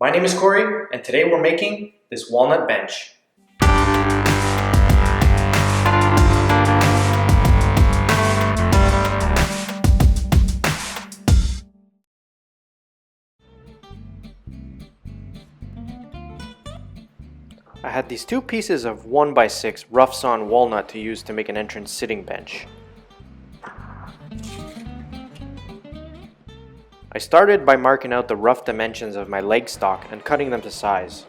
My name is Corey, and today we're making this walnut bench. I had these two pieces of 1x6 rough sawn walnut to use to make an entrance sitting bench. I started by marking out the rough dimensions of my leg stock and cutting them to size.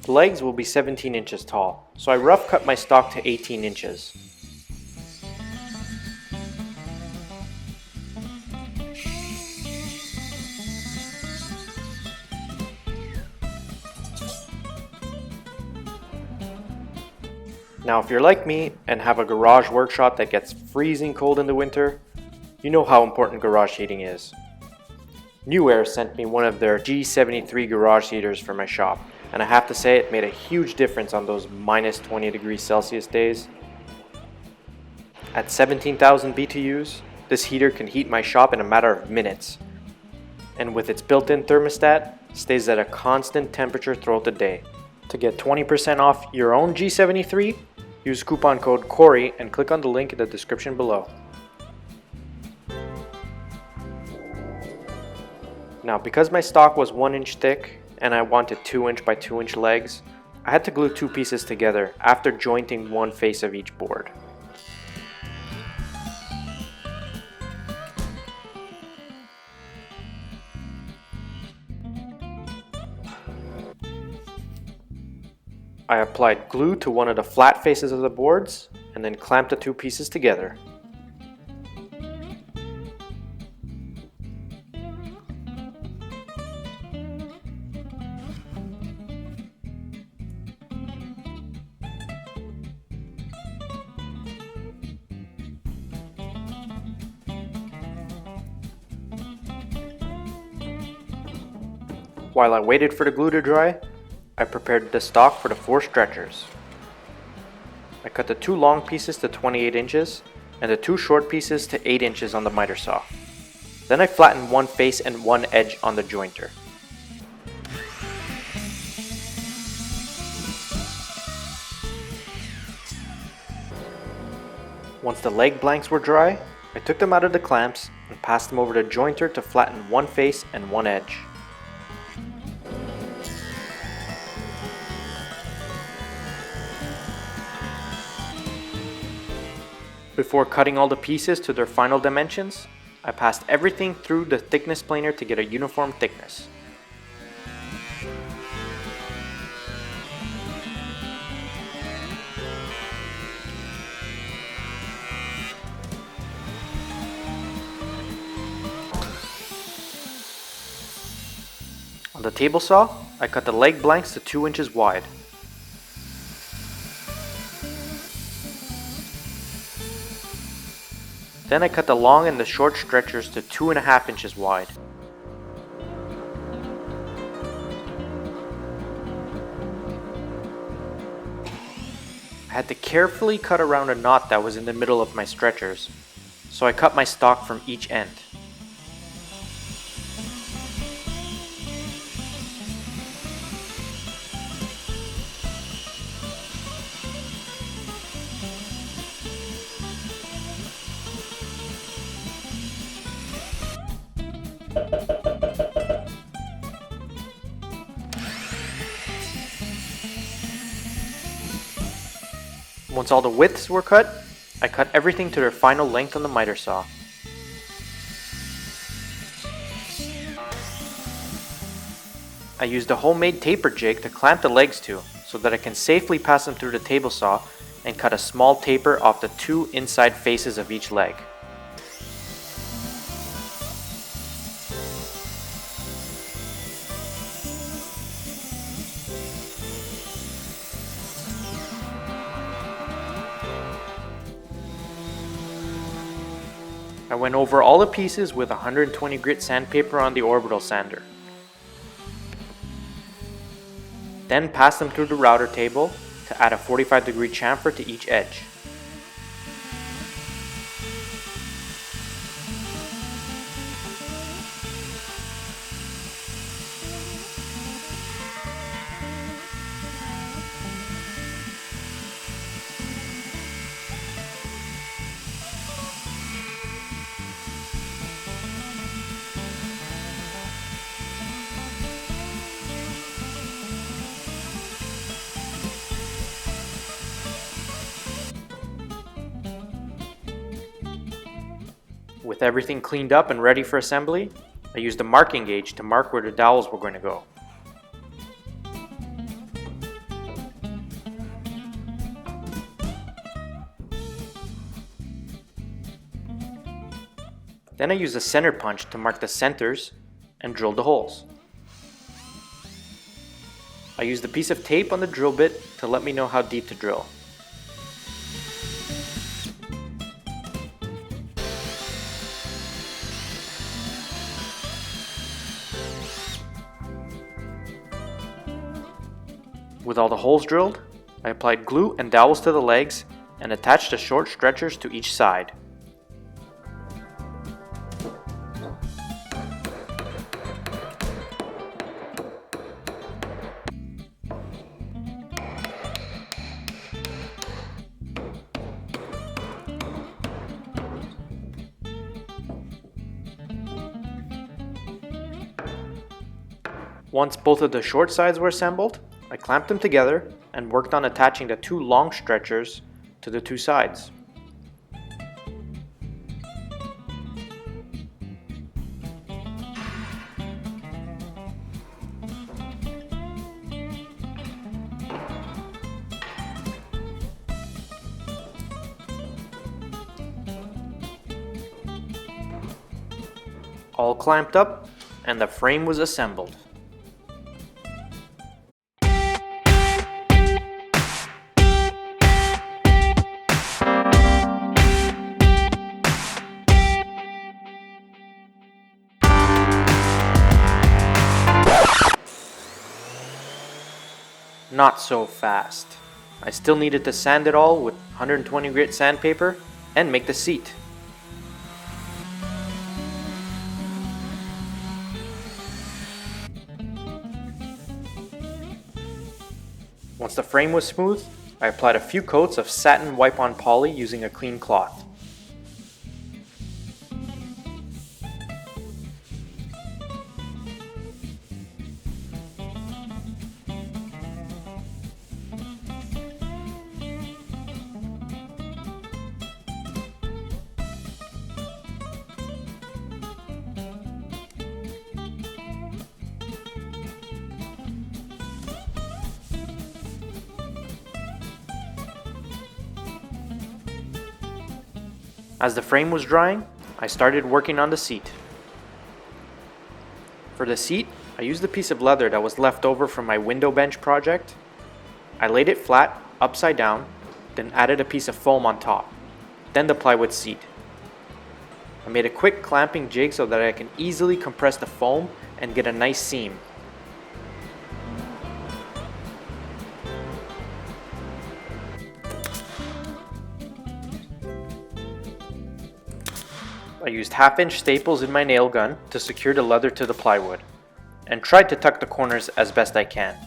The legs will be 17 inches tall, so I rough cut my stock to 18 inches. Now if you're like me and have a garage workshop that gets freezing cold in the winter, you know how important garage heating is. New Air sent me one of their G73 garage heaters for my shop, and I have to say it made a huge difference on those minus 20 degrees Celsius days. At 17,000 BTUs, this heater can heat my shop in a matter of minutes, and with its built-in thermostat, stays at a constant temperature throughout the day. To get 20% off your own G73, use coupon code Corey and click on the link in the description below. Now because my stock was 1 inch thick and I wanted 2 inch by 2 inch legs, I had to glue two pieces together after jointing one face of each board. I applied glue to one of the flat faces of the boards and then clamped the two pieces together. While I waited for the glue to dry, I prepared the stock for the 4 stretchers. I cut the 2 long pieces to 28 inches and the 2 short pieces to 8 inches on the miter saw. Then I flattened one face and one edge on the jointer. Once the leg blanks were dry, I took them out of the clamps and passed them over the jointer to flatten one face and one edge. Before cutting all the pieces to their final dimensions, I passed everything through the thickness planer to get a uniform thickness. On the table saw, I cut the leg blanks to 2 inches wide. Then I cut the long and the short stretchers to 2.5 inches wide. I had to carefully cut around a knot that was in the middle of my stretchers, so I cut my stock from each end. Once all the widths were cut, I cut everything to their final length on the miter saw. I used a homemade taper jig to clamp the legs to, so that I can safely pass them through the table saw and cut a small taper off the 2 inside faces of each leg. I went over all the pieces with 120 grit sandpaper on the orbital sander. Then pass them through the router table to add a 45-degree chamfer to each edge. With everything cleaned up and ready for assembly, I used a marking gauge to mark where the dowels were going to go. Then I used a center punch to mark the centers and drilled the holes. I used a piece of tape on the drill bit to let me know how deep to drill. With all the holes drilled, I applied glue and dowels to the legs and attached the short stretchers to each side. Once both of the short sides were assembled, I clamped them together and worked on attaching the two long stretchers to the two sides. All clamped up, and the frame was assembled. Not so fast. I still needed to sand it all with 120 grit sandpaper and make the seat. Once the frame was smooth, I applied a few coats of satin wipe-on poly using a clean cloth. As the frame was drying, I started working on the seat. For the seat, I used a piece of leather that was left over from my window bench project. I laid it flat, upside down, then added a piece of foam on top, then the plywood seat. I made a quick clamping jig so that I can easily compress the foam and get a nice seam. I used 1/2-inch staples in my nail gun to secure the leather to the plywood, and tried to tuck the corners as best I can.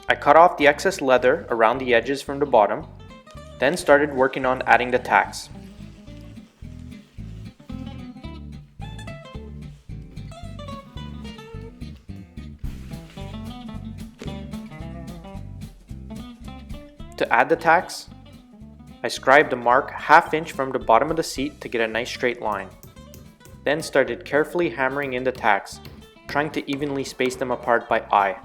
I cut off the excess leather around the edges from the bottom, then started working on adding the tacks. To add the tacks, I scribed a mark 1/2 inch from the bottom of the seat to get a nice straight line. Then started carefully hammering in the tacks, trying to evenly space them apart by eye.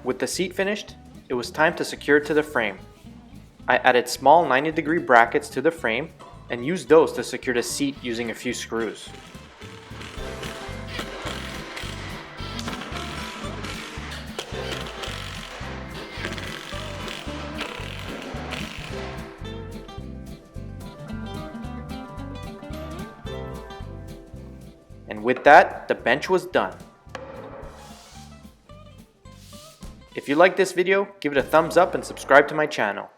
With the seat finished, it was time to secure it to the frame. I added small 90-degree brackets to the frame and used those to secure the seat using a few screws. And with that, the bench was done. If you like this video, give it a thumbs up and subscribe to my channel.